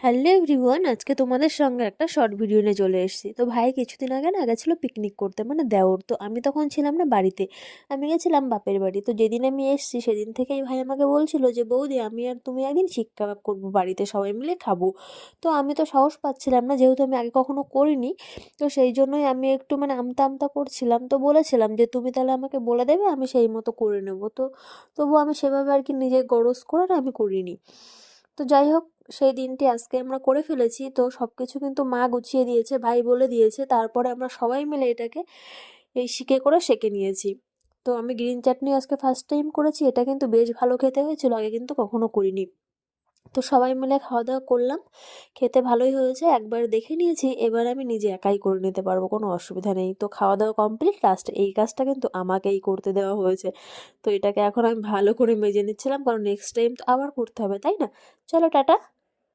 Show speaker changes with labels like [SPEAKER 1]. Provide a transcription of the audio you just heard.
[SPEAKER 1] Hello everyone, আজকে তোমাদের সঙ্গে একটা শর্ট ভিডিও নিয়ে চলে এসেছি। তো ভাই কিছুদিন আগে না গেছিলো পিকনিক করতে, মানে দেওর। তো আমি তখন ছিলাম না বাড়িতে, আমি গেছিলাম বাপের বাড়ি। তো যেদিন আমি এসেছি সেদিন থেকেই ভাই আমাকে বলছিল যে বৌদি আমি আর তুমি একদিন শিক কাবাব করবো, বাড়িতে সবাই মিলে খাবো। তো আমি তো সাহস পাচ্ছিলাম না, যেহেতু আমি আগে কখনো করিনি। তো সেই জন্যই আমি একটু মানে আমতা আমতা করছিলাম। তো বলেছিলাম যে তুমি তাহলে আমাকে বলে দেবে, আমি সেই মতো করে নেবো। তো তবু আমি সেভাবে আর কি নিজে গরজ করে না আমি করিনি। তো যাই হোক, সেই দিনটি আজকে আমরা করে ফেলেছি। তো সব কিছু কিন্তু মা গুছিয়ে দিয়েছে, ভাই বলে দিয়েছে। তারপরে আমরা সবাই মিলে এটাকে এই শিকে করে সেঁকে নিয়েছি। তো আমি গ্রিন চাটনি আজকে ফার্স্ট টাইম করেছি, এটা কিন্তু বেশ ভালো খেতে হয়েছিল, আগে কিন্তু কখনো করিনি। তো সবাই মিলে খাওয়া দাওয়া করলাম, খেতে ভালোই হয়েছে। একবার দেখে নিয়েছি, এবার আমি নিজে একাই করে নিতে পারবো, কোনো অসুবিধা নেই। তো খাওয়া দাওয়া কমপ্লিট, লাস্ট এই কাজটা কিন্তু আমাকেই করতে দেওয়া হয়েছে। তো এটাকে এখন আমি ভালো করে মেজে নিচ্ছিলাম, কারণ নেক্সট টাইম তো আবার করতে হবে, তাই না? চলো টাটা।